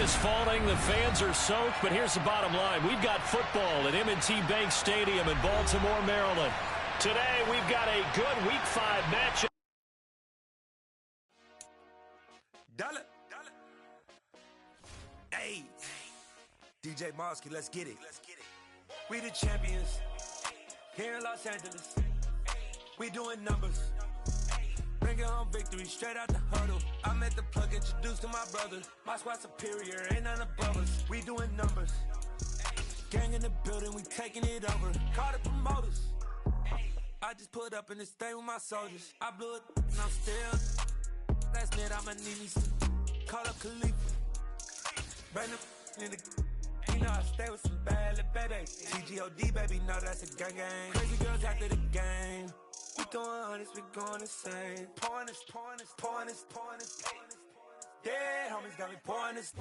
is falling. The fans are soaked, but here's the bottom line. We've got football at M&T Bank Stadium in Baltimore, Maryland. Today, we've got a good Week 5 matchup. Hey, DJ Mosky, let's get it. We the champions here in Los Angeles. We doing numbers. Bringing home victory straight out the huddle. I met the plug, introduced to my brother. My squad superior, ain't none above us. We doing numbers. Gang in the building, we taking it over. Call the promoters. I just put up in this thing with my soldiers. I blew it and I'm still. Last minute I'ma need me some. Call up Khalifa. Brandon in the. You know I stay with some bad little babies. TGOD, baby, know that's a gang gang. Crazy girls after the game. We throwing hundreds, we going insane. Pouring this. Dead homies got me pouring this.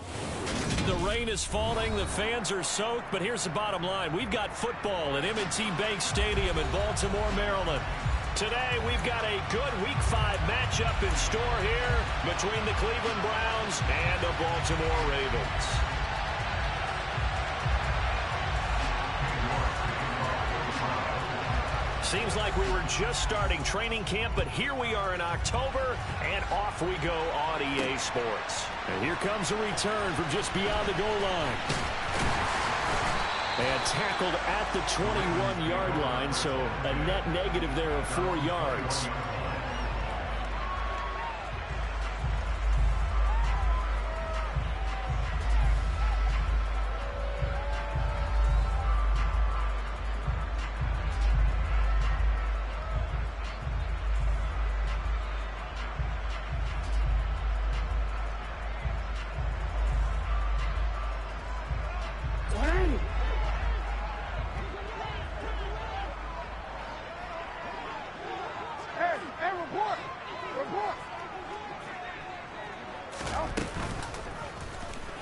The rain is falling, the fans are soaked, but here's the bottom line. We've got football at M&T Bank Stadium in Baltimore, Maryland. Today, we've got a good Week 5 matchup in store here between the Cleveland Browns and the Baltimore Ravens. Seems like we were just starting training camp, but here we are in October, and off we go on EA Sports. And here comes a return from just beyond the goal line. And tackled at the 21-yard line, so a net negative there of 4 yards.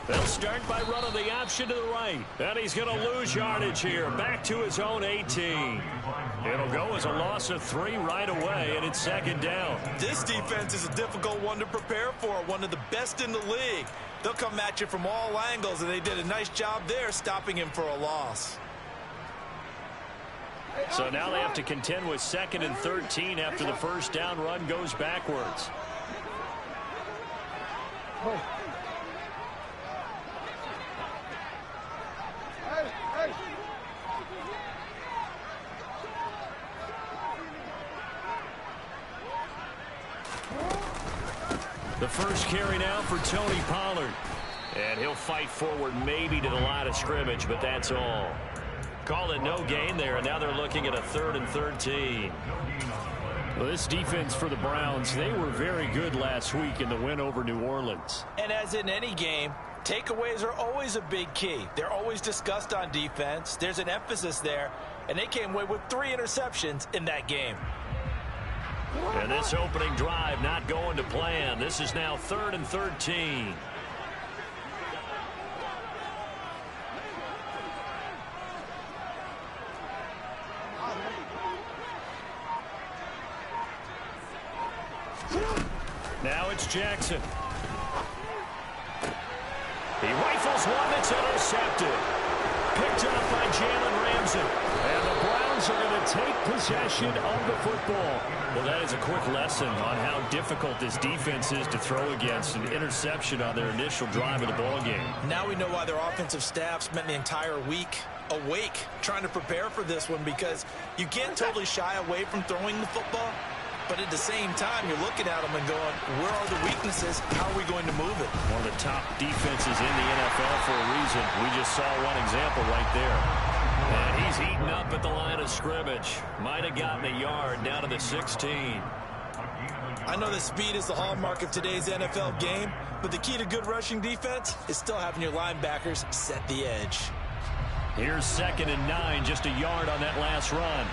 They'll start by running the option to the right. And he's going to lose yardage here. Back to his own 18. It'll go as a loss of 3 right away, and it's second down. This defense is a difficult one to prepare for. One of the best in the league. They'll come at you from all angles, and they did a nice job there stopping him for a loss. So now they have to contend with 2nd and 13 after the first down run goes backwards. The first carry now for Tony Pollard. And he'll fight forward maybe to the line of scrimmage, but that's all. Call it no gain there, and now they're looking at a 3rd and 13. Well, this defense for the Browns, they were very good last week in the win over New Orleans. And as in any game, takeaways are always a big key. They're always discussed on defense. There's an emphasis there, and they came away with 3 interceptions in that game. And this opening drive not going to plan. This is now 3rd and 13. Now it's Jackson. He rifles one that's intercepted. Picked up by Jalen Ramsey. And the Browns are going to take possession of the football. Well, that is a quick lesson on how difficult this defense is to throw against. An interception on their initial drive of the ball game. Now we know why their offensive staff spent the entire week awake trying to prepare for this one, because you can't totally shy away from throwing the football. But at the same time, you're looking at them and going, where are the weaknesses? How are we going to move it? One of the top defenses in the NFL for a reason. We just saw one example right there. And he's eaten up at the line of scrimmage. Might have gotten a yard down to the 16. I know that speed is the hallmark of today's NFL game, but the key to good rushing defense is still having your linebackers set the edge. Here's 2nd and 9, just a yard on that last run.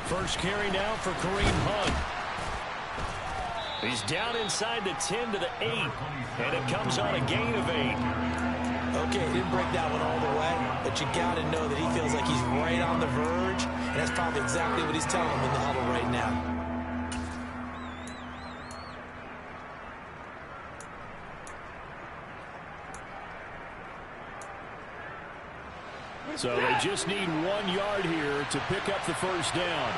First carry now for Kareem Hunt. He's down inside the 10 to the 8, and it comes on a gain of 8. Okay, didn't break that one all the way, but you got to know that he feels like he's right on the verge, and that's probably exactly what he's telling him in the huddle right now. So they just need 1 yard here to pick up the first down.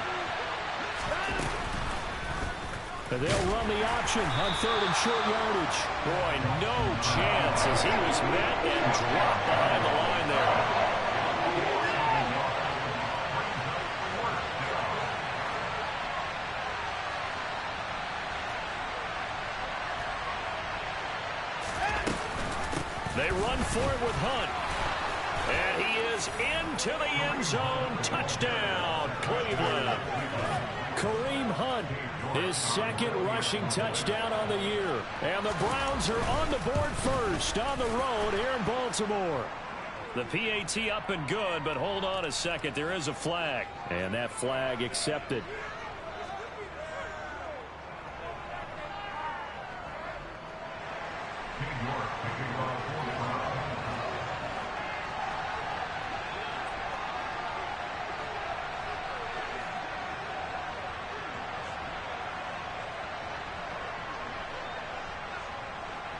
And they'll run the option on 3rd and short yardage. Boy, no chance as he was met and dropped behind the line there. They run for it with Hunt. And he is into the end zone. Touchdown, Cleveland. Kareem Hunt, his 2nd rushing touchdown on the year. And the Browns are on the board first on the road here in Baltimore. The PAT up and good, but hold on a second. There is a flag. And that flag accepted.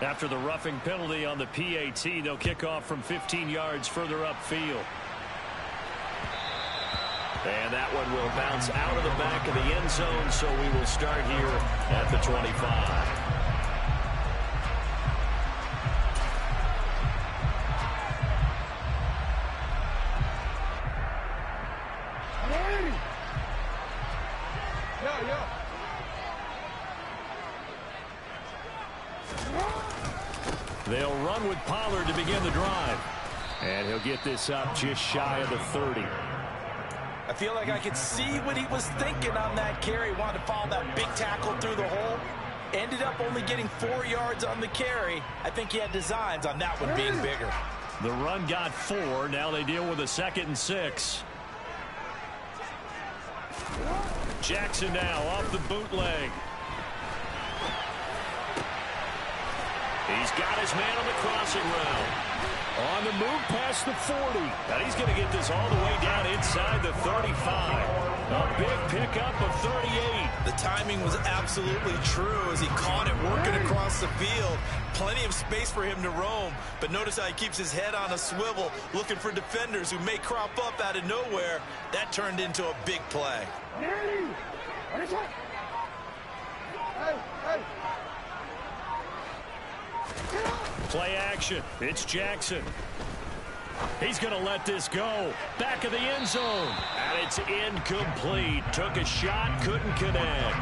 After the roughing penalty on the PAT, they'll kick off from 15 yards further upfield. And that one will bounce out of the back of the end zone, so we will start here at the 25. They'll run with Pollard to begin the drive. And he'll get this up just shy of the 30. I feel like I could see what he was thinking on that carry. Wanted to follow that big tackle through the hole. Ended up only getting 4 yards on the carry. I think he had designs on that one being bigger. The run got 4. Now they deal with a 2nd and 6. Jackson now off the bootleg. He's got his man on the crossing route. On the move past the 40. And he's going to get this all the way down inside the 35. A big pickup of 38. The timing was absolutely true as he caught it working across the field. Plenty of space for him to roam. But notice how he keeps his head on a swivel, looking for defenders who may crop up out of nowhere. That turned into a big play. Play action. It's Jackson. He's going to let this go. Back of the end zone. And it's incomplete. Took a shot, couldn't connect.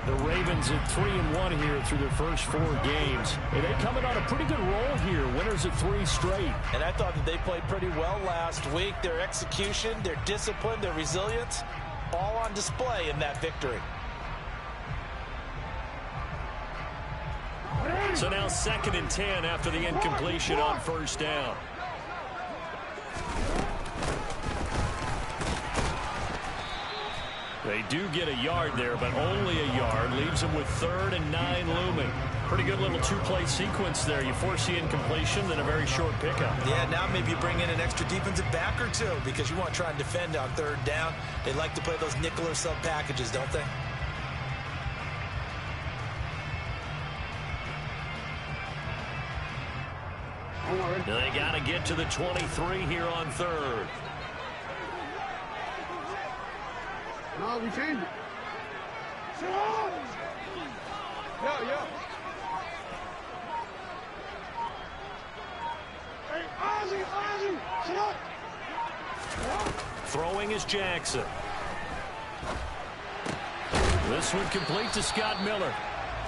The Ravens at 3-1 here through their first 4 games. And they're coming on a pretty good roll here. Winners of 3 straight. And I thought that they played pretty well last week. Their execution, their discipline, their resilience, all on display in that victory. So now 2nd and 10 after the incompletion on first down. They do get a yard there, but only a yard. Leaves them with 3rd and 9 looming. Pretty good little 2-play sequence there. You force the incompletion, then a very short pickup. Yeah, now maybe you bring in an extra defensive back or 2 because you want to try and defend on 3rd down. They like to play those nickel or sub packages, don't they? They got to get to the 23 here on 3rd. No, we changed it. Yo. Hey, Ozzy, sit up. Throwing is Jackson. This one complete to Scott Miller.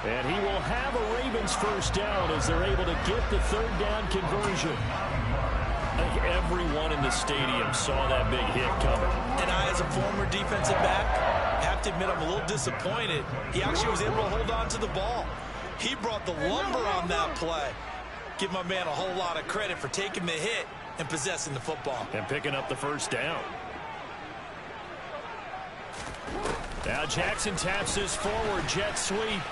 And he will have a Ravens first down as they're able to get the 3rd down conversion. I think everyone in the stadium saw that big hit coming. And I, as a former defensive back, have to admit I'm a little disappointed. He actually was able to hold on to the ball. He brought the lumber on that play. Give my man a whole lot of credit for taking the hit and possessing the football. And picking up the first down. Now Jackson taps this forward, jet sweep.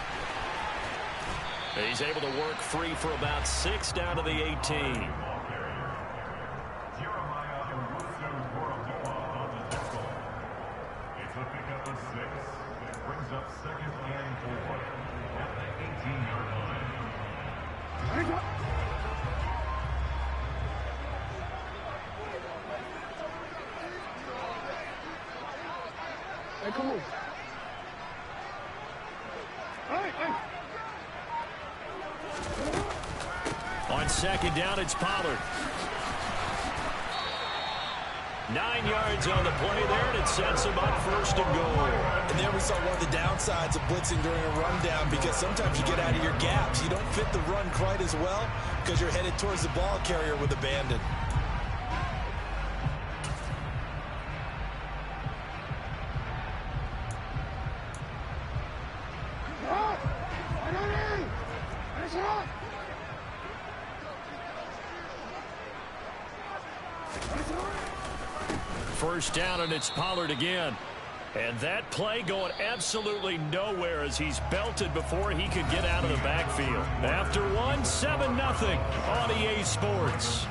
He's able to work free for about 6 down to the 18. Hey, come on. Hey. On second down, it's Pollard. 9 yards on the play there, and it sets him up first and goal. And there we saw one of the downsides of blitzing during a rundown, because sometimes you get out of your gaps. You don't fit the run quite as well because you're headed towards the ball carrier with abandon. First down, and it's Pollard again. And that play going absolutely nowhere as he's belted before he could get out of the backfield. After one, 7-0 on EA Sports.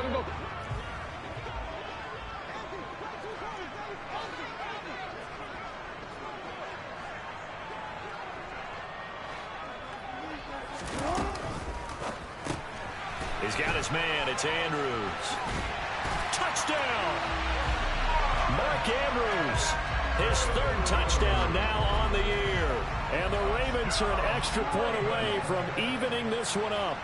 Go. He's got his man. It's Andrews. Touchdown! Mark Andrews. His third touchdown now on the year. And the Ravens are an extra point away from evening this one up.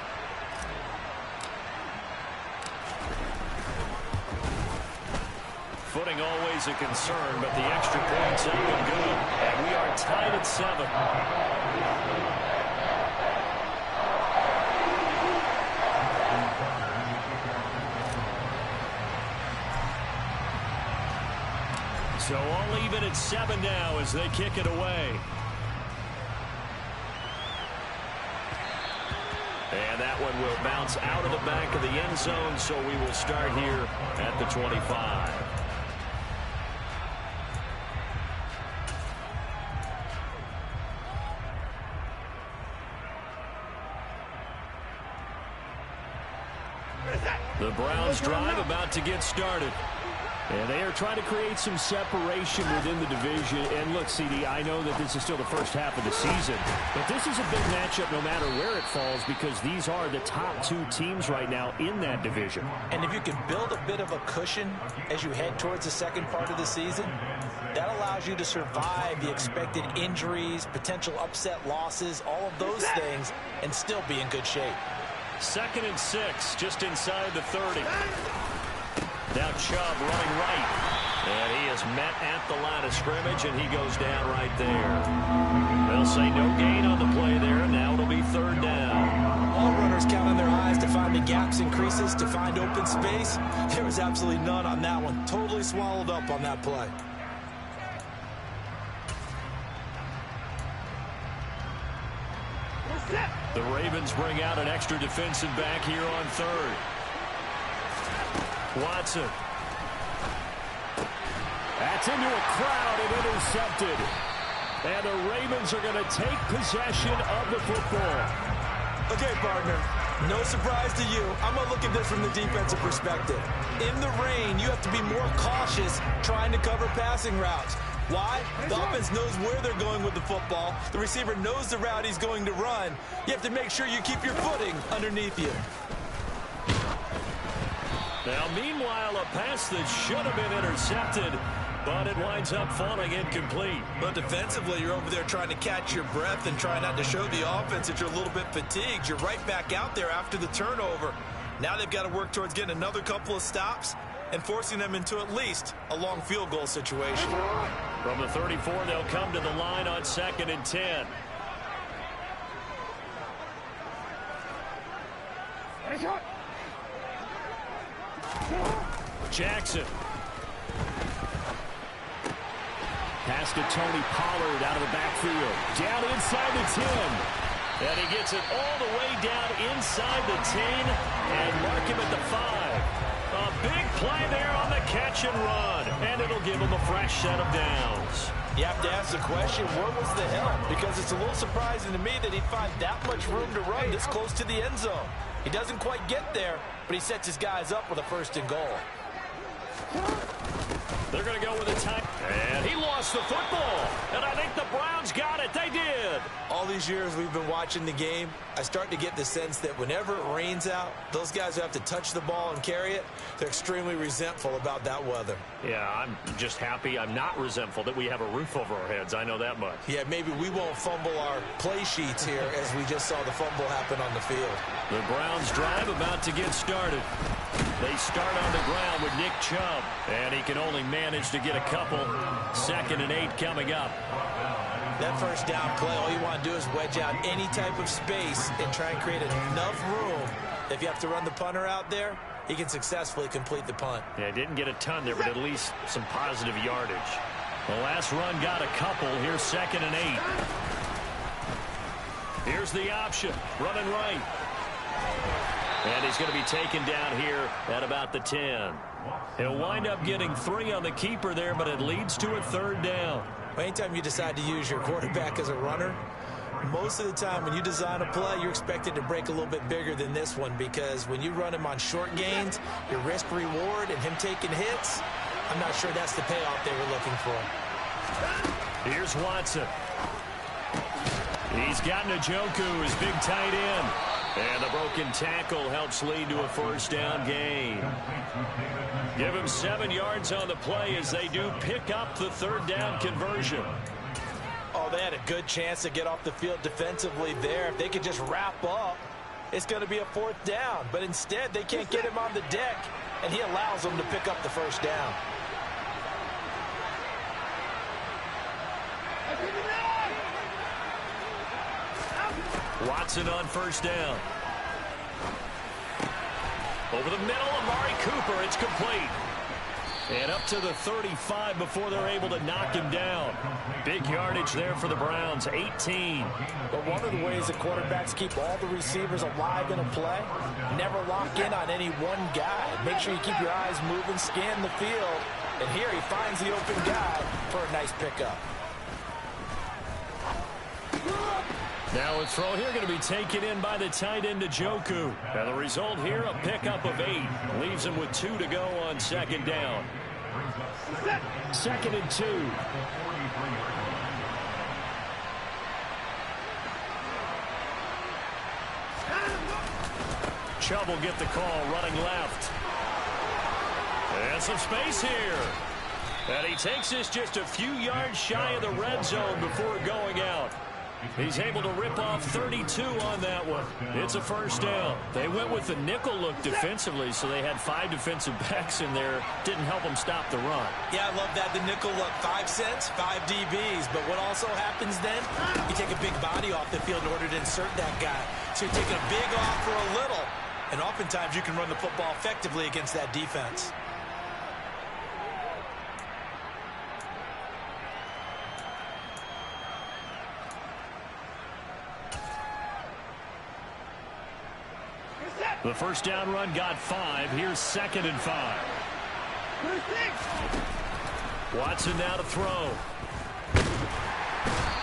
Footing always a concern, but the extra point's up and good. And we are tied at 7. So all even at 7 now as they kick it away. And that one will bounce out of the back of the end zone, so we will start here at the 25. The Browns drive about to get started. And they are trying to create some separation within the division. And look, CD, I know that this is still the first half of the season, but this is a big matchup no matter where it falls, because these are the top 2 teams right now in that division. And if you can build a bit of a cushion as you head towards the second part of the season, that allows you to survive the expected injuries, potential upset losses, all of those things, and still be in good shape. 2nd and 6, just inside the 30. Now Chubb running right. And he is met at the line of scrimmage, and he goes down right there. They'll say no gain on the play there. Now it'll be 3rd down. All runners count on their eyes to find the gaps and creases, to find open space. There was absolutely none on that one. Totally swallowed up on that play. The Ravens bring out an extra defensive back here on 3rd. Watson. That's into a crowd and intercepted. And the Ravens are going to take possession of the football. Okay, partner, no surprise to you. I'm going to look at this from the defensive perspective. In the rain, you have to be more cautious trying to cover passing routes. Why? The offense knows where they're going with the football. The receiver knows the route he's going to run. You have to make sure you keep your footing underneath you. Now, meanwhile, a pass that should have been intercepted, but it winds up falling incomplete. But defensively, you're over there trying to catch your breath and try not to show the offense that you're a little bit fatigued. You're right back out there after the turnover. Now they've got to work towards getting another couple of stops and forcing them into at least a long field goal situation. From the 34, they'll come to the line on 2nd and 10. Jackson. Pass to Tony Pollard out of the backfield. Down inside the 10. And he gets it all the way down inside the 10 and mark him at the 5. A big play there on the catch and run. And it'll give him a fresh set of downs. You have to ask the question, where was the help? Because it's a little surprising to me that he'd find that much room to run this close to the end zone. He doesn't quite get there, but he sets his guys up with a 1st and goal. They're going to go with a time. And he lost the football. And I think the Browns got it. They did. All these years we've been watching the game, I start to get the sense that whenever it rains out, those guys who have to touch the ball and carry it, they're extremely resentful about that weather. Yeah, I'm just happy I'm not resentful that we have a roof over our heads. I know that much. Yeah, maybe we won't fumble our play sheets here as we just saw the fumble happen on the field. The Browns drive about to get started. They start on the ground with Nick Chubb, and he can only manage to get a couple. 2nd and 8 coming up. That 1st down play, all you want to do is wedge out any type of space and try and create enough room. If you have to run the punter out there, he can successfully complete the punt. Yeah, didn't get a ton there, but at least some positive yardage. The last run got a couple. Here's 2nd and 8. Here's the option, running right. And he's going to be taken down here at about the 10. He'll wind up getting 3 on the keeper there, but it leads to a 3rd down. Anytime you decide to use your quarterback as a runner, most of the time when you design a play, you're expected to break a little bit bigger than this one, because when you run him on short gains, your risk-reward and him taking hits, I'm not sure that's the payoff they were looking for. Here's Watson. He's got Njoku, his big tight end. And the broken tackle helps lead to a 1st down gain. Give him 7 yards on the play as they do pick up the 3rd down conversion. Oh, they had a good chance to get off the field defensively there. If they could just wrap up, it's going to be a 4th down. But instead, they can't get him on the deck, and he allows them to pick up the 1st down. Watson on 1st down. Over the middle, Amari Cooper, it's complete. And up to the 35 before they're able to knock him down. Big yardage there for the Browns, 18. But one of the ways the quarterbacks keep all the receivers alive in a play, never lock in on any one guy. Make sure you keep your eyes moving, scan the field. And here he finds the open guy for a nice pickup. Now a throw here going to be taken in by the tight end Njoku. And the result here, a pickup of 8. Leaves him with 2 to go on 2nd down. 2nd and 2. Chubb will get the call, running left. And some space here. And he takes this just a few yards shy of the red zone before going out. He's able to rip off 32 on that one. It's a 1st down. They went with the nickel look defensively, so they had 5 defensive backs in there. Didn't help them stop the run. Yeah, I love that. The nickel look, 5 cents, 5 DBs. But what also happens then, you take a big body off the field in order to insert that guy. So you're taking a big off for a little. And oftentimes you can run the football effectively against that defense. The 1st down run got 5. Here's 2nd and 5. Watson now to throw.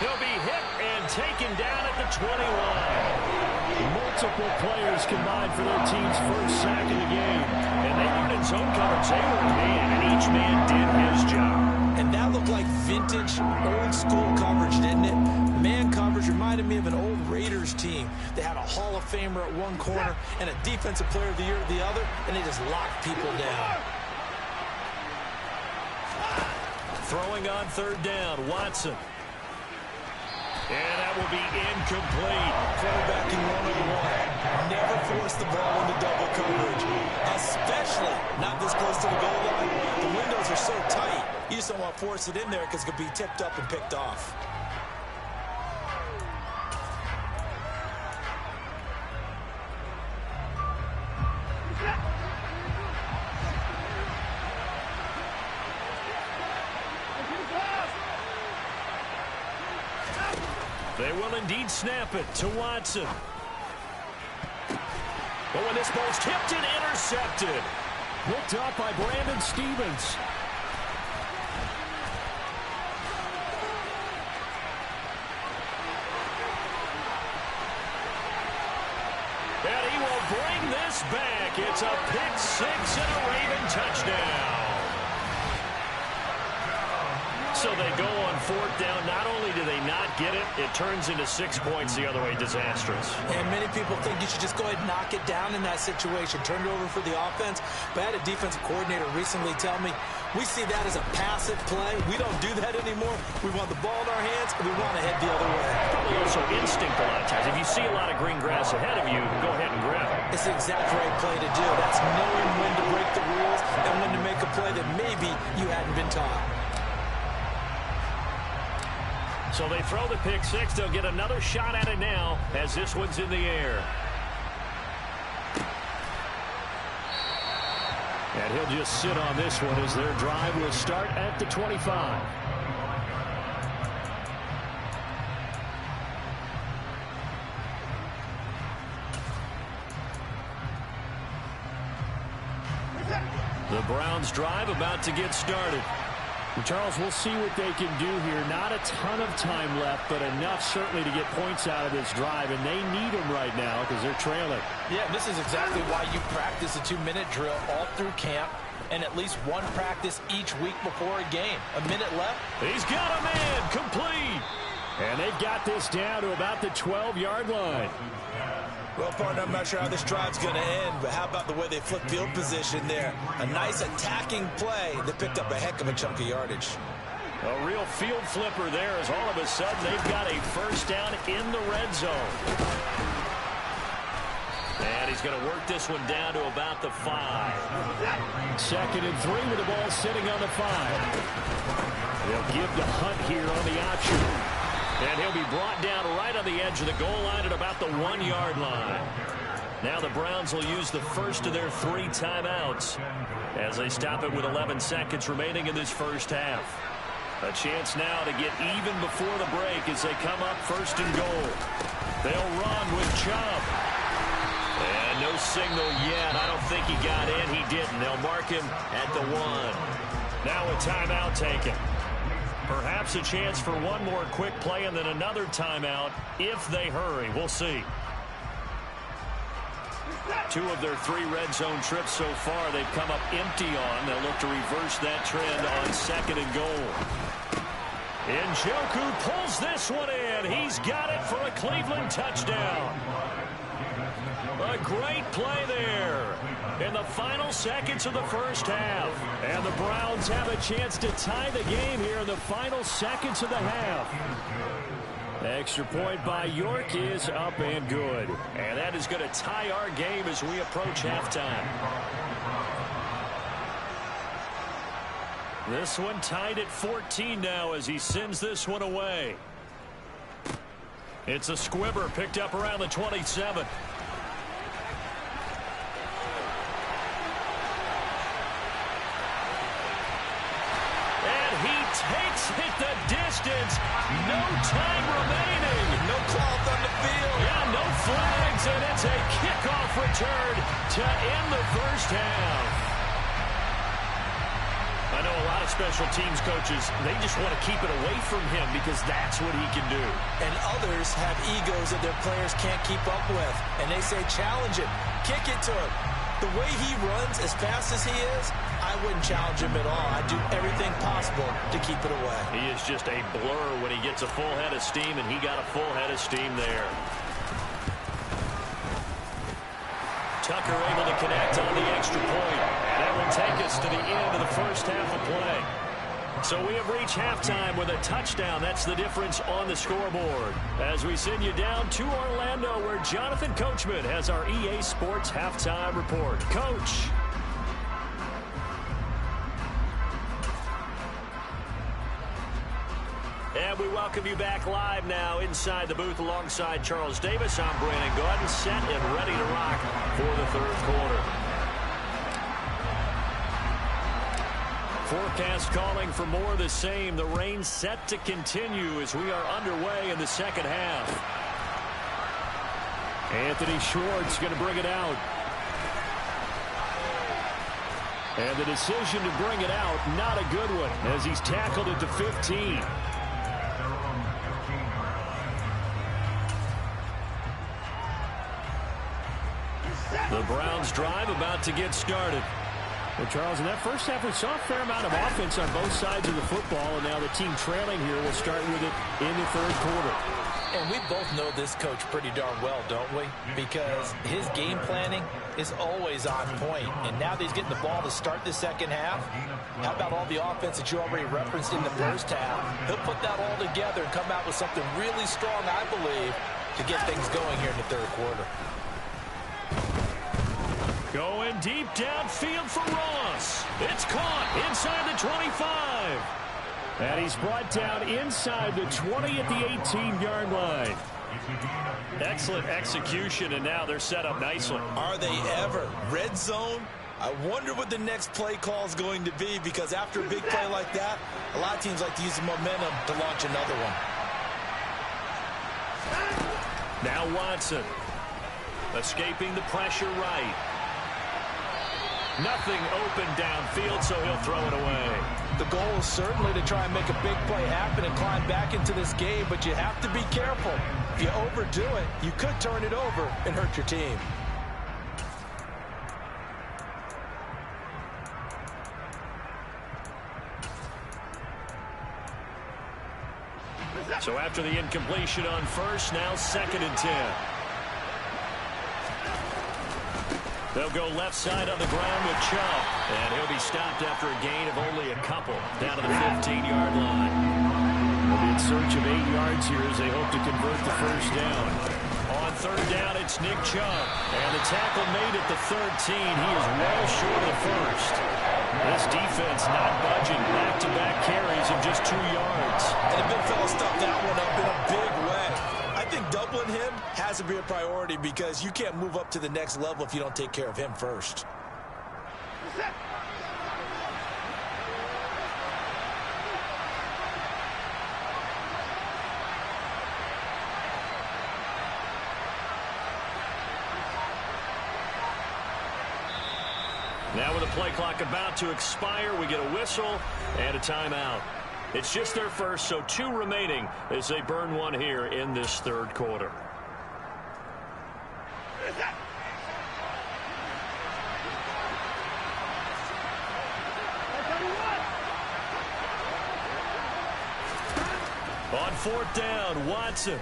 He'll be hit and taken down at the 20-line. Multiple players combined for their team's 1st sack of the game. And they weren't in zone coverage. They were in man, and each man did his job. And that looked like vintage, old-school coverage, didn't it? Man coverage reminded me of an old Raiders team. They had a Hall of Famer at one corner and a Defensive Player of the Year at the other, and they just locked people down. Throwing on 3rd down, Watson. And that will be incomplete. Quarterbacking 101. Never force the ball into double coverage, especially not this close to the goal line. The windows are so tight, you just don't want to force it in there because it could be tipped up and picked off. They will indeed snap it to Watson. But when this ball's tipped and intercepted. Picked up by Brandon Stephens. And he will bring bring this back. It's a pick six and a Raven touchdown. So they go on fourth down. Not only do they not get it, it turns into 6 points the other way. Disastrous. And many people think you should just go ahead and knock it down in that situation. Turn it over for the offense. But I had a defensive coordinator recently tell me, we see that as a passive play. We don't do that anymore. We want the ball in our hands, and we want to head the other way. Probably also instinct a lot of times. If you see a lot of green grass ahead of you, go ahead and grab it. It's the exact right play to do. That's knowing when to break the rules and when to make a play that maybe you hadn't been taught. So they throw the pick six. They'll get another shot at it now as this one's in the air. And he'll just sit on this one as their drive will start at the 25. The Browns drive about to get started. Charles, we'll see what they can do here. Not a ton of time left, but enough certainly to get points out of this drive, and they need them right now because they're trailing. Yeah, this is exactly why you practice a 2-minute drill all through camp and at least one practice each week before a game. A minute left. He's got a man complete. And they've got this down to about the 12-yard line. Well, partner, I'm not sure how this drive's going to end, but how about the way they flip field position there? A nice attacking play that picked up a heck of a chunk of yardage. A real field flipper there as all of a sudden they've got a first down in the red zone. And he's going to work this one down to about the 5. 2nd and 3 with the ball sitting on the 5. They'll give the Hunt here on the option. And he'll be brought down right on the edge of the goal line at about the 1-yard line. Now the Browns will use the first of their 3 timeouts as they stop it with 11 seconds remaining in this first half. A chance now to get even before the break as they come up 1st and goal. They'll run with Chubb. And no signal yet. I don't think he got in. He didn't. They'll mark him at the 1. Now a timeout taken. Perhaps a chance for one more quick play and then another timeout if they hurry. We'll see. 2 of their 3 red zone trips so far they've come up empty on. They'll look to reverse that trend on 2nd and goal. Njoku pulls this one in. He's got it for a Cleveland touchdown. A great play there in the final seconds of the first half. And the Browns have a chance to tie the game here in the final seconds of the half. Extra point by York is up and good. And that is going to tie our game as we approach halftime. This one tied at 14 now as he sends this one away. It's a squibber picked up around the 27. Takes it the distance. No time remaining. No cloth on the field. Yeah, no flags, and it's a kickoff return to end the first half. I know a lot of special teams coaches, they just want to keep it away from him because that's what he can do. And others have egos that their players can't keep up with. And they say, challenge it. Kick it to him. The way he runs as fast as he is, I wouldn't challenge him at all. I'd do everything possible to keep it away. He is just a blur when he gets a full head of steam, and he got a full head of steam there. Tucker able to connect on the extra point. And that will take us to the end of the first half of play. So we have reached halftime with a touchdown. That's the difference on the scoreboard. As we send you down to Orlando, where Jonathan Coachman has our EA Sports Halftime Report. Coach. And we welcome you back live now inside the booth alongside Charles Davis. I'm Brandon Gaudin, set and ready to rock for the 3rd quarter. Forecast calling for more of the same. The rain set to continue as we are underway in the 2nd half. Anthony Schwartz going to bring it out. And the decision to bring it out, not a good one, as he's tackled at the 15. The Browns drive about to get started. Well, Charles, in that first half, we saw a fair amount of offense on both sides of the football, and now the team trailing here will start with it in the third quarter. And we both know this coach pretty darn well, don't we? Because his game planning is always on point. And now that he's getting the ball to start the second half, how about all the offense that you already referenced in the first half? He'll put that all together and come out with something really strong, I believe, to get things going here in the third quarter. Going deep downfield for Ross. It's caught inside the 25. And he's brought down inside the 20 at the 18-yard line. Excellent execution, and now they're set up nicely. Are they ever? Red zone? I wonder what the next play call is going to be, because after a big play like that, a lot of teams like to use the momentum to launch another one. Now Watson. Escaping the pressure right. Nothing open downfield, so he'll throw it away. The goal is certainly to try and make a big play happen and climb back into this game, but you have to be careful. If you overdo it, you could turn it over and hurt your team. So after the incompletion on first, now 2nd and 10. They'll go left side on the ground with Chubb. And he'll be stopped after a gain of only a couple down to the 15-yard line. They'll be in search of 8 yards here as they hope to convert the first down. On third down, it's Nick Chubb. And the tackle made at the 13. He is well short of the first. This defense not budging. Back-to-back carries of just 2 yards. And the big fella stuffed that one up in a big way. I think doubling him has to be a priority, because you can't move up to the next level if you don't take care of him first. Now with the play clock about to expire, we get a whistle and a timeout. It's just their first, so 2 remaining as they burn one here in this third quarter. On fourth down, Watson.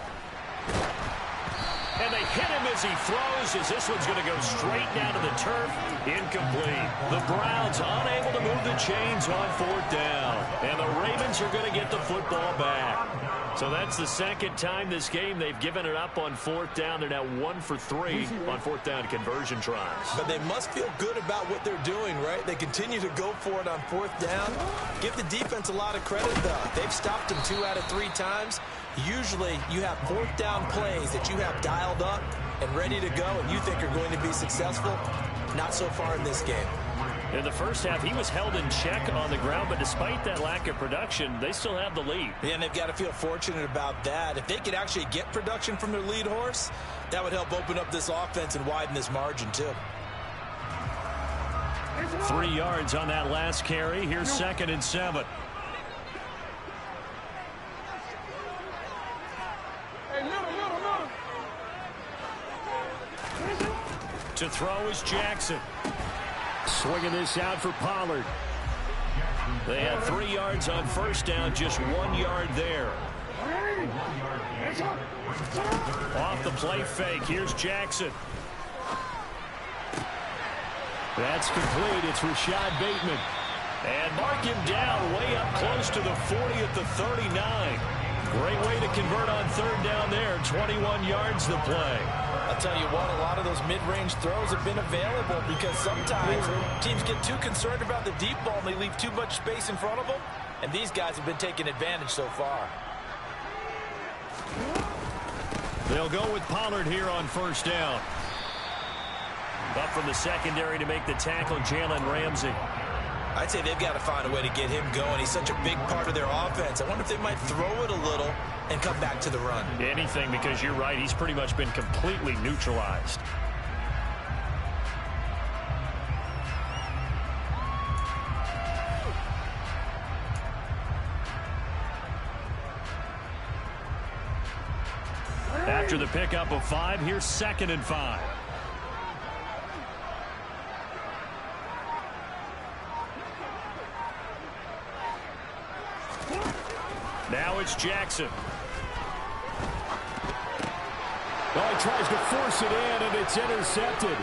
And they hit him as he throws, as this one's going to go straight down to the turf. Incomplete. The Browns unable to move the chains on fourth down. And the Ravens are going to get the football back. So that's the second time this game they've given it up on fourth down. They're now 1 for 3 on fourth down conversion tries. But they must feel good about what they're doing, right? They continue to go for it on fourth down. Give the defense a lot of credit, though. They've stopped them 2 out of 3 times. Usually you have fourth down plays that you have dialed up and ready to go and you think are going to be successful. Not so far in this game. In the first half, he was held in check on the ground, but despite that lack of production, they still have the lead. Yeah, and they've got to feel fortunate about that. If they could actually get production from their lead horse, that would help open up this offense and widen this margin too. 3 yards on that last carry. Here's 2nd and 7. To throw is Jackson. Swinging this out for Pollard. They had 3 yards on first down, just 1 yard there. Off the play fake, here's Jackson. That's complete. It's Rashad Bateman. And mark him down way up close to the 40 at the 39. Great way to convert on third down there. 21 yards the play. I'll tell you what, a lot of those mid-range throws have been available because sometimes teams get too concerned about the deep ball and they leave too much space in front of them. And these guys have been taking advantage so far. They'll go with Pollard here on first down. Up from the secondary to make the tackle, Jalen Ramsey. I'd say they've got to find a way to get him going. He's such a big part of their offense. I wonder if they might throw it a little and come back to the run. Anything, because you're right. He's pretty much been completely neutralized. After the pickup of 5, here's 2nd and 5. Now it's Jackson. Oh, he tries to force it in, and it's intercepted.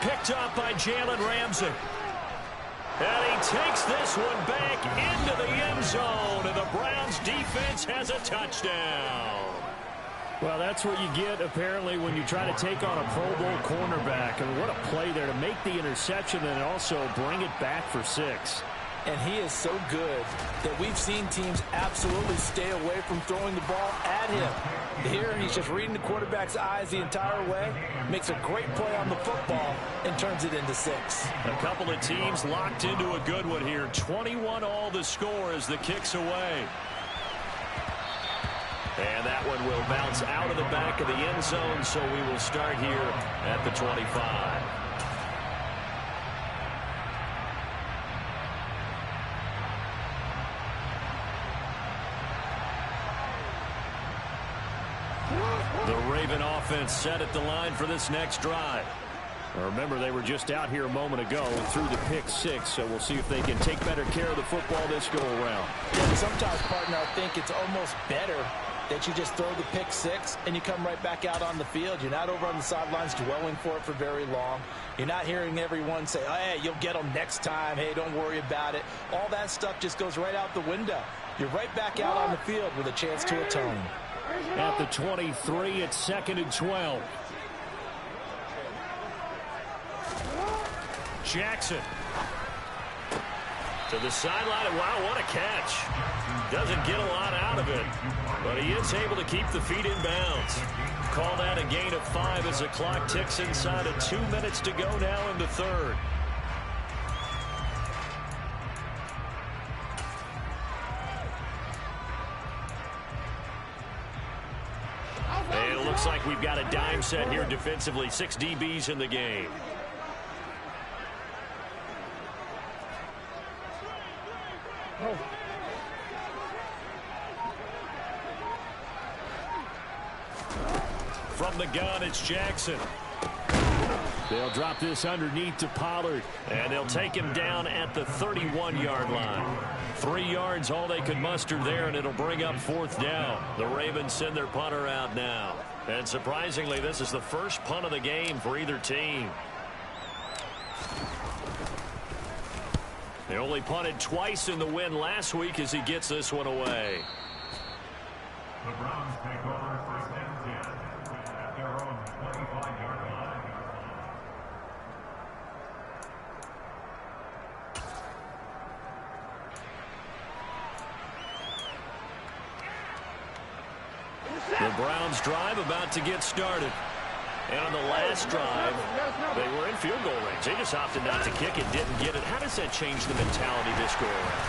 Picked up by Jalen Ramsey. And he takes this one back into the end zone, and the Browns defense has a touchdown. Well, that's what you get, apparently, when you try to take on a Pro Bowl cornerback. And what a play there to make the interception and also bring it back for 6. And he is so good that we've seen teams absolutely stay away from throwing the ball at him. Here, he's just reading the quarterback's eyes the entire way, makes a great play on the football, and turns it into 6. A couple of teams locked into a good one here. 21-all the score as the kick's away. And that one will bounce out of the back of the end zone, so we will start here at the 25. The Raven offense set at the line for this next drive. Now remember, they were just out here a moment ago and threw the pick 6, so we'll see if they can take better care of the football this go-around. Yeah, sometimes, partner, I think it's almost better that you just throw the pick 6 and you come right back out on the field. You're not over on the sidelines dwelling for it for very long. You're not hearing everyone say, oh, hey, you'll get them next time. Hey, don't worry about it. All that stuff just goes right out the window. You're right back out on the field with a chance to atone. At the 23, it's 2nd and 12. Jackson to the sideline. Wow, what a catch. Doesn't get a lot out of it, but he is able to keep the feet in bounds. Call that a gain of 5 as the clock ticks inside of 2 minutes to go now in the third. And it looks like we've got a dime set here defensively. 6 DBs in the game. From the gun, it's Jackson. They'll drop this underneath to Pollard. And they'll take him down at the 31-yard line. 3 yards, all they could muster there, and it'll bring up 4th down. The Ravens send their punter out now. And surprisingly, this is the first punt of the game for either team. They only punted twice in the win last week as he gets this one away. The Browns take over 1st and 10 at their own 25-yard line. The Browns drive about to get started. And on the last drive, they were in field goal range. They just opted not to kick it, didn't get it. How does that change the mentality this go around?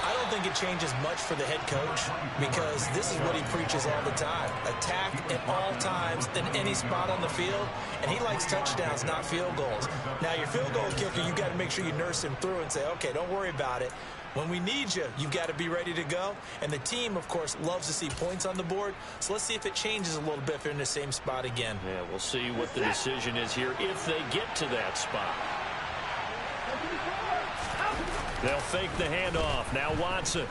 I don't think it changes much for the head coach because this is what he preaches all the time. Attack at all times in any spot on the field, and he likes touchdowns, not field goals. Now, your field goal kicker, you've got to make sure you nurse him through and say, okay, don't worry about it. When we need you, you've got to be ready to go. And the team, of course, loves to see points on the board. So let's see if it changes a little bit if they're in the same spot again. Yeah, we'll see what the decision is here if they get to that spot. They'll fake the handoff. Now Watson.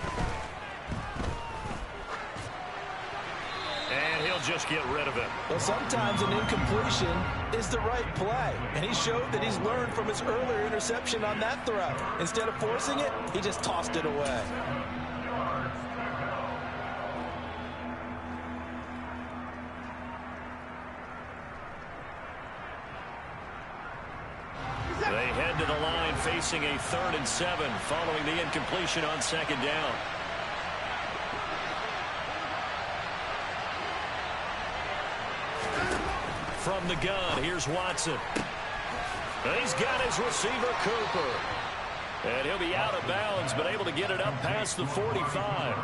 And he'll just get rid of it. Well, sometimes an incompletion is the right play. And he showed that he's learned from his earlier interception on that throw. Instead of forcing it, he just tossed it away. They head to the line facing a 3rd and 7 following the incompletion on 2nd down. From the gun, here's Watson. And he's got his receiver, Cooper. And he'll be out of bounds, but able to get it up past the 45.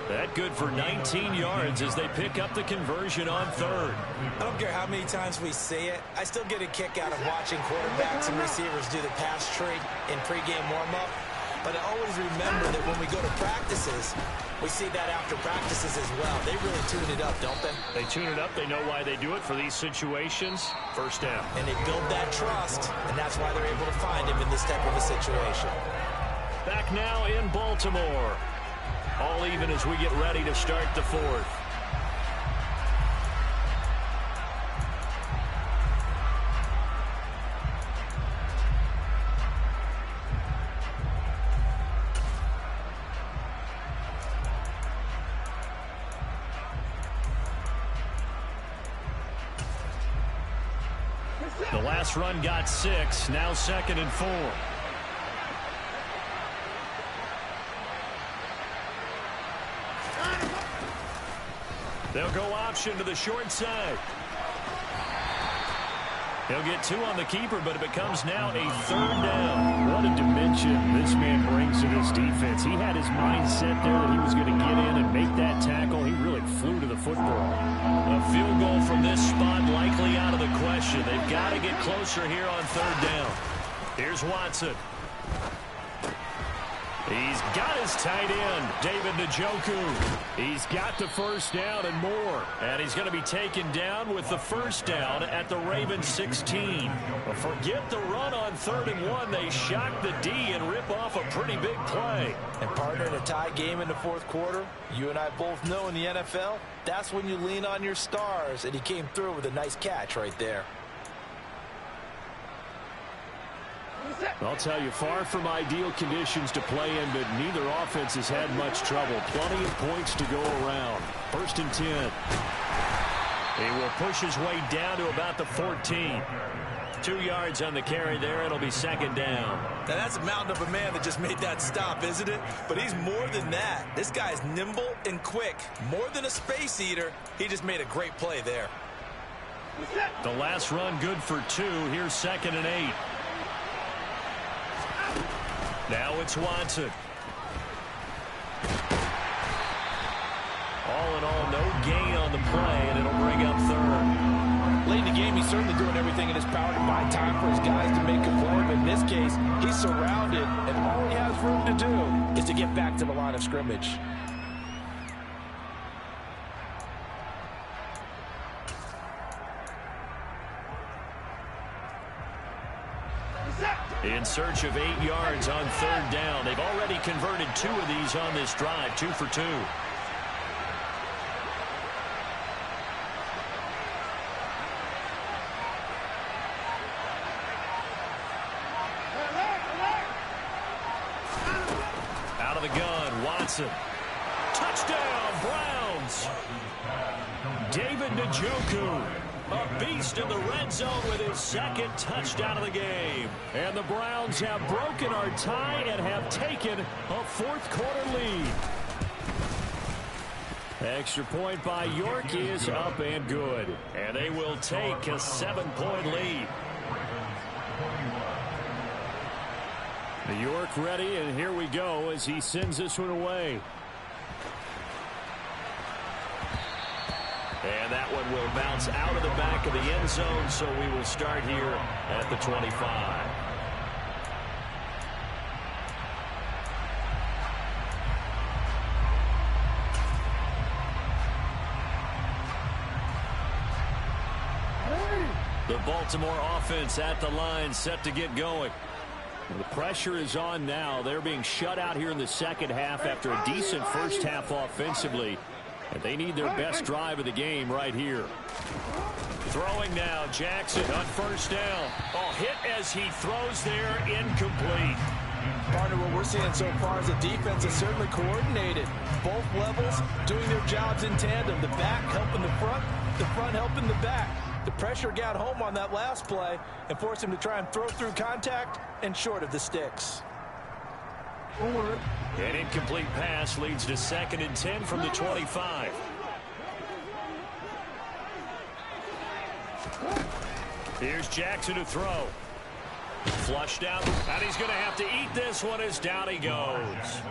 That good for 19 yards as they pick up the conversion on 3rd. I don't care how many times we see it. I still get a kick out of watching quarterbacks and receivers do the pass tree in pregame warm-up. But I always remember that when we go to practices, we see that after practices as well. They really tune it up, don't they? They tune it up. They know why they do it for these situations. 1st down. And they build that trust, and that's why they're able to find him in this type of a situation. Back now in Baltimore. All even as we get ready to start the fourth. The last run got 6, now 2nd and 4. They'll go option to the short side. He'll get 2 on the keeper, but it becomes now a 3rd down. What a dimension this man brings to this defense. He had his mind set there that he was going to get in and make that tackle. He really flew to the football. A field goal from this spot likely out of the question. They've got to get closer here on 3rd down. Here's Watson. He's got his tight end, David Njoku. He's got the first down and more. And he's going to be taken down with the first down at the Ravens 16. But forget the run on 3rd and 1. They shock the D and rip off a pretty big play. And partner, in a tie game in the 4th quarter, you and I both know in the NFL, that's when you lean on your stars. And he came through with a nice catch right there. I'll tell you, far from ideal conditions to play in, but neither offense has had much trouble. Plenty of points to go around. 1st and 10. He will push his way down to about the 14. 2 yards on the carry there. It'll be 2nd down. Now that's a mountain of a man that just made that stop, isn't it? But he's more than that. This guy's nimble and quick. More than a space eater. He just made a great play there. The last run good for 2. Here's 2nd and 8. Now it's Watson. All in all, no gain on the play, and it'll bring up 3rd. Late in the game, he's certainly doing everything in his power to buy time for his guys to make a play. But in this case, he's surrounded, and all he has room to do is to get back to the line of scrimmage. In search of 8 yards on 3rd down. They've already converted 2 of these on this drive, 2 for 2. Out of the gun, Watson. Touchdown, Browns. David Njoku. A beast in the red zone with his 2nd touchdown of the game. And the Browns have broken our tie and have taken a 4th quarter lead. Extra point by York is up and good. And they will take a 7-point lead. York ready, and here we go as he sends this one away. And that one will bounce out of the back of the end zone, so we will start here at the 25. The Baltimore offense at the line, set to get going. The pressure is on now. They're being shut out here in the 2nd half after a decent first half offensively. And they need their best drive of the game right here. Throwing now, Jackson on 1st down. Oh, hit as he throws there, incomplete. Partner, what we're seeing so far is the defense is certainly coordinated. Both levels doing their jobs in tandem. The back helping the front helping the back. The pressure got home on that last play and forced him to try and throw through contact and short of the sticks. An incomplete pass leads to 2nd and 10 from the 25. Here's Jackson to throw. Flushed out, and he's going to have to eat this one as down he goes.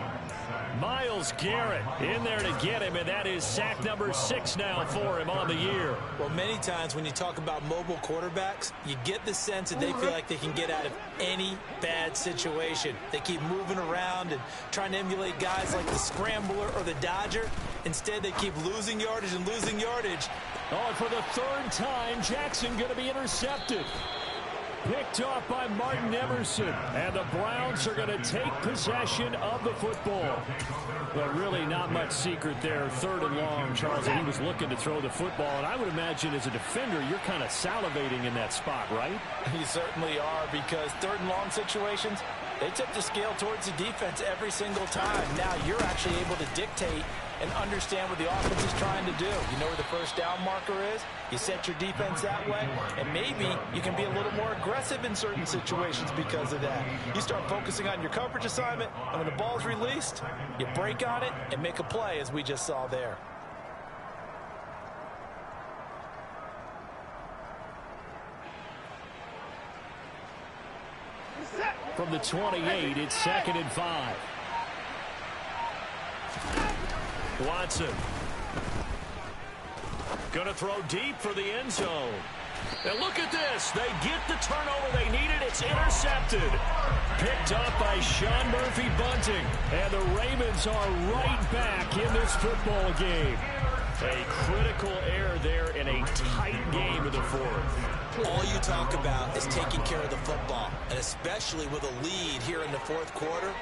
Myles Garrett in there to get him, and that is sack number 6 now for him on the year. Well, many times when you talk about mobile quarterbacks, you get the sense that they feel like they can get out of any bad situation. They keep moving around and trying to emulate guys like the Scrambler or the Dodger. Instead, they keep losing yardage and losing yardage. Oh, and for the 3rd time, Jackson going to be intercepted. picked off by Martin Emerson. And the Browns are going to take possession of the football. But really not much secret there. 3rd and long, Charles, and he was looking to throw the football. And I would imagine as a defender, you're kind of salivating in that spot, right? You certainly are, because 3rd and long situations, they tip the scale towards the defense every single time. Now you're actually able to dictate and understand what the offense is trying to do. You know where the first down marker is. You set your defense that way, and maybe you can be a little more aggressive in certain situations because of that. You start focusing on your coverage assignment, and when the ball's released, you break on it and make a play, as we just saw there. From the 28, it's 2nd and 5. Watson. Gonna throw deep for the end zone. And look at this. They get the turnover they needed. It's intercepted. Picked up by Sean Murphy-Bunting. And the Ravens are right back in this football game. A critical error there in a tight game in the 4th. All you talk about is taking care of the football, and especially with a lead here in the 4th quarter.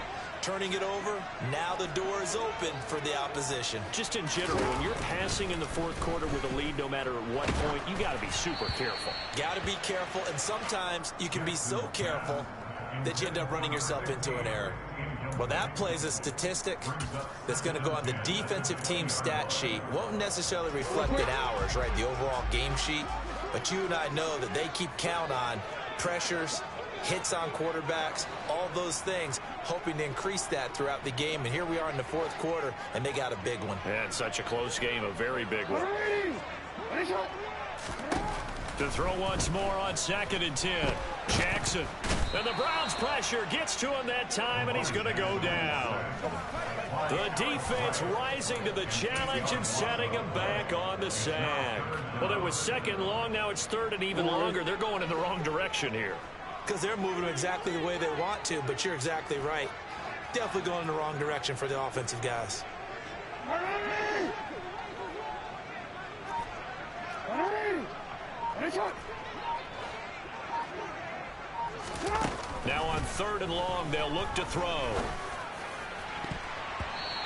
Turning it over, now the door is open for the opposition. Just in general, when you're passing in the 4th quarter with a lead, no matter at what point, you got to be super careful. Got to be careful, and sometimes you can be so careful that you end up running yourself into an error. Well, that plays a statistic that's going to go on the defensive team stat sheet. Won't necessarily reflect in ours, right, the overall game sheet. But you and I know that they keep count on pressures, hits on quarterbacks, all those things, hoping to increase that throughout the game. And here we are in the 4th quarter, and they got a big one. And such a close game, a very big one. To throw once more on 2nd and 10. Jackson. And the Browns pressure gets to him that time, and he's going to go down. The defense rising to the challenge and setting him back on the sack. Well, it was 2nd long. Now it's 3rd and even longer. They're going in the wrong direction here. Because they're moving exactly the way they want to, but you're exactly right. Definitely going in the wrong direction for the offensive guys. Now on 3rd and long, they'll look to throw.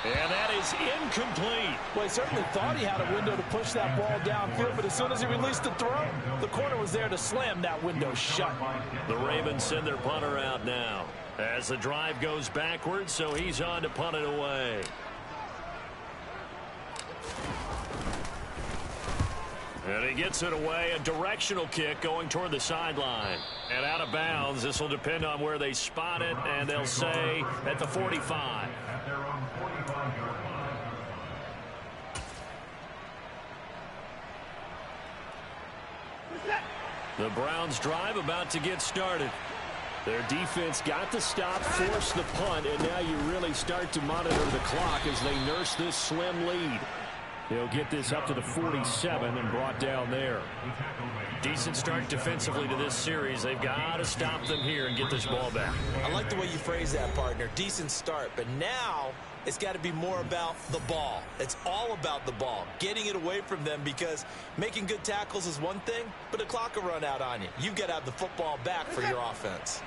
And that is incomplete. Well, he certainly thought he had a window to push that ball downfield, but as soon as he released the throw, the corner was there to slam that window shut. The Ravens send their punter out now as the drive goes backwards, so he's on to punt it away. And he gets it away, a directional kick going toward the sideline. And out of bounds, this will depend on where they spot it, and they'll say at the 45. At their own 45-yard line. The Browns drive about to get started. Their defense got the stop, forced the punt, and now you really start to monitor the clock as they nurse this slim lead. They'll get this up to the 47 and brought down there. Decent start defensively to this series. They've got to stop them here and get this ball back. I like the way you phrase that, partner. Decent start, but now it's got to be more about the ball. It's all about the ball, getting it away from them, because making good tackles is one thing, but the clock will run out on you. You've got to have the football back for your offense.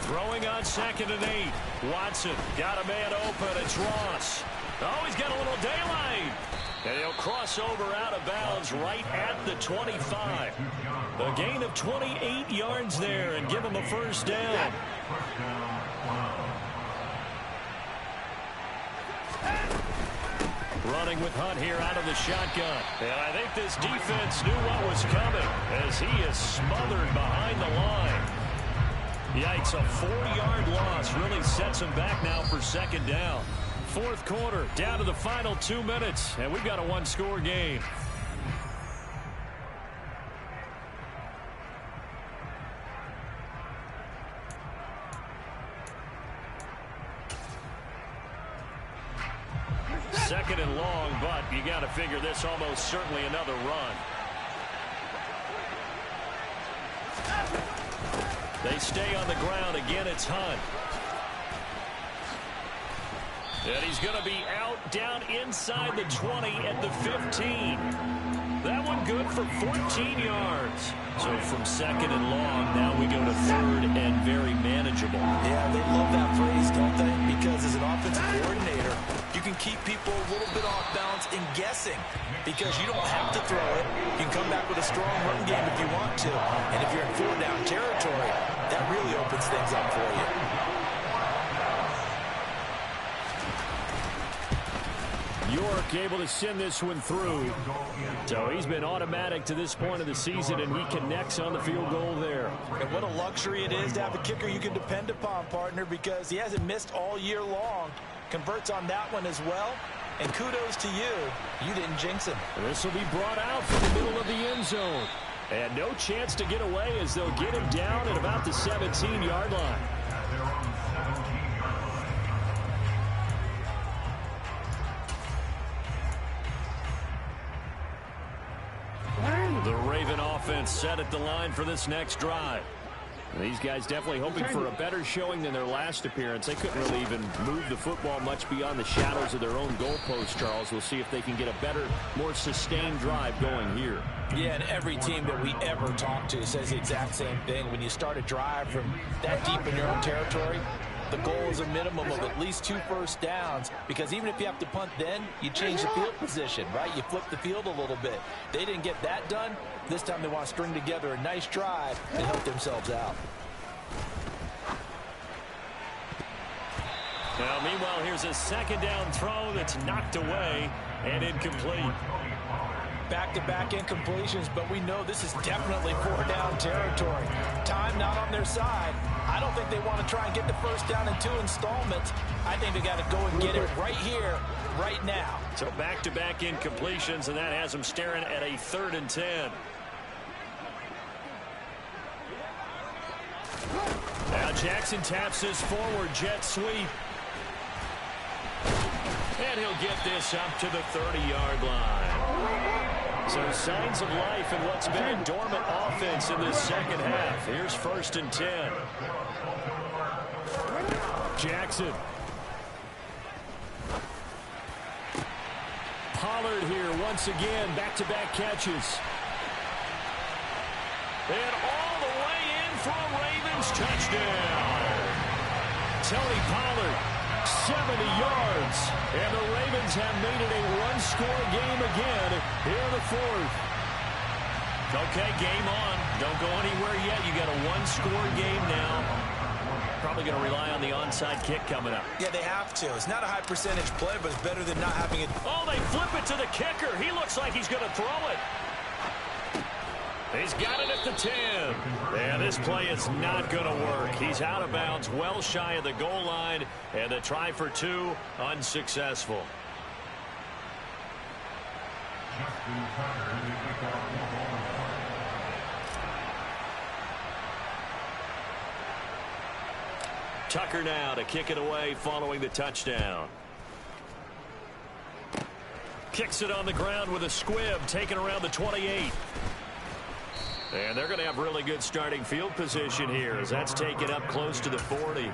Throwing on 2nd and 8. Watson got a man open. It's Ross. Oh, he's got a little daylight. And he'll cross over out of bounds right at the 25. A gain of 28 yards there and give him a first down. Running with Hunt here out of the shotgun. And I think this defense knew what was coming as he is smothered behind the line. Yikes, a 4-yard loss really sets him back now for 2nd down. 4th quarter, down to the final 2 minutes, and we've got a one-score game. Second and long, but you got to figure this almost certainly another run. They stay on the ground. Again, it's Hunt. And he's going to be out down inside the 20 at the 15. That one good for 14 yards. So from second and long, now we go to third and very manageable. Yeah, they love that phrase, don't they? Because as an offensive coordinator, you can keep people a little bit off balance and guessing because you don't have to throw it. You can come back with a strong run game if you want to. And if you're in four-down territory, that really opens things up for you. York able to send this one through. So he's been automatic to this point of the season, and he connects on the field goal there. And what a luxury it is to have a kicker you can depend upon, partner, because he hasn't missed all year long. Converts on that one as well. And kudos to you. You didn't jinx him. This will be brought out from the middle of the end zone. And no chance to get away as they'll get him down at about the 17-yard line. The Raven offense set at the line for this next drive. These guys definitely hoping for a better showing than their last appearance. They couldn't really even move the football much beyond the shadows of their own goalpost, Charles. We'll see if they can get a better, more sustained drive going here. Yeah, and every team that we ever talk to says the exact same thing. When you start a drive from that deep in your own territory, the goal is a minimum of at least 2 first downs, because even if you have to punt then, you change the field position, right? You flip the field a little bit. They didn't get that done. This time they want to string together a nice drive and help themselves out. Now, meanwhile, here's a second down throw that's knocked away and incomplete. Back-to-back incompletions, but we know this is definitely 4-down territory. Time not on their side. I don't think they want to try and get the first down in 2 installments. I think they got to go and get it right here, right now. So back-to-back incompletions, and that has them staring at a 3rd and 10. Now Jackson taps this forward jet sweep. And he'll get this up to the 30-yard line. So signs of life in what's been a dormant offense in this second half. Here's 1st and 10. Jackson. Pollard here once again, back-to-back catches. And all the way in for a Ravens touchdown. Tony Pollard, 70 yards. And the Ravens have made it a one-score game again here in the 4th. Okay, game on. Don't go anywhere yet. You got a one-score game now. Probably going to rely on the onside kick coming up. Yeah, they have to. It's not a high percentage play, but it's better than not having it. Oh, they flip it to the kicker. He looks like he's going to throw it. He's got it at the 10. Yeah, this play is not going to work. He's out of bounds, well shy of the goal line, and the try for 2 unsuccessful. Tucker now to kick it away following the touchdown. Kicks it on the ground with a squib, taken around the 28. And they're going to have really good starting field position here as that's taken up close to the 40.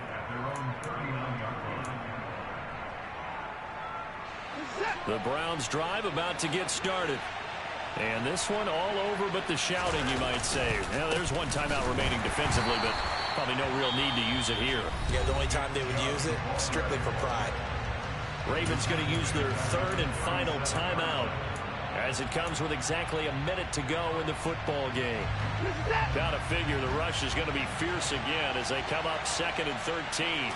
The Browns drive about to get started. And this one all over but the shouting, you might say. Now, there's one timeout remaining defensively, but probably no real need to use it here. Yeah, the only time they would use it, strictly for pride. Ravens going to use their 3rd and final timeout as it comes with exactly a minute to go in the football game. Got to figure the rush is going to be fierce again as they come up 2nd and 13.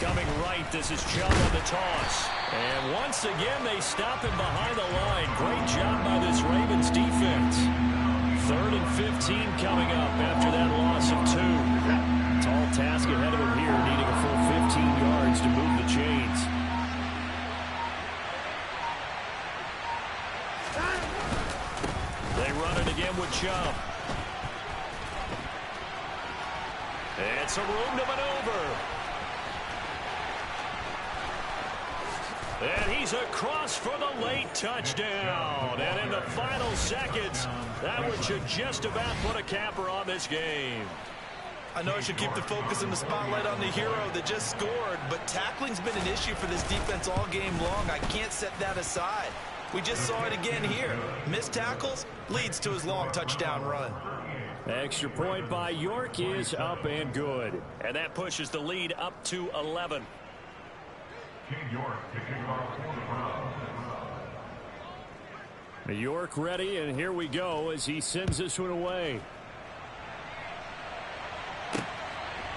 Coming right, this is Chubb on the toss. And once again, they stop him behind the line. Great job by this Ravens defense. 3rd and 15 coming up after that loss of 2. Tall task ahead of him here, needing a full 15 yards to move the chains. They run it again with Chubb. And some room to maneuver. And he's across for the late touchdown. And in the final seconds, that one should just about put a capper on this game. I know I should keep the focus and the spotlight on the hero that just scored, but tackling's been an issue for this defense all game long. I can't set that aside. We just saw it again here. Missed tackles leads to his long touchdown run. Extra point by York is up and good. And that pushes the lead up to 11. King York kicking off for the Browns. York ready, and here we go as he sends this one away.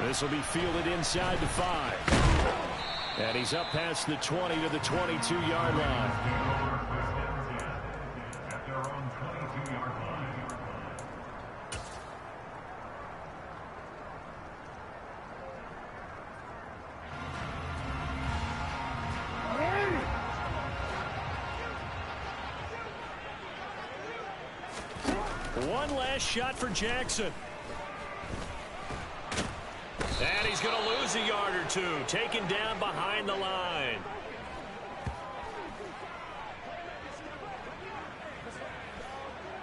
This will be fielded inside the 5. And he's up past the 20 to the 22-yard line. At their own 22-yard line. One last shot for Jackson. And he's going to lose a yard or two, taken down behind the line.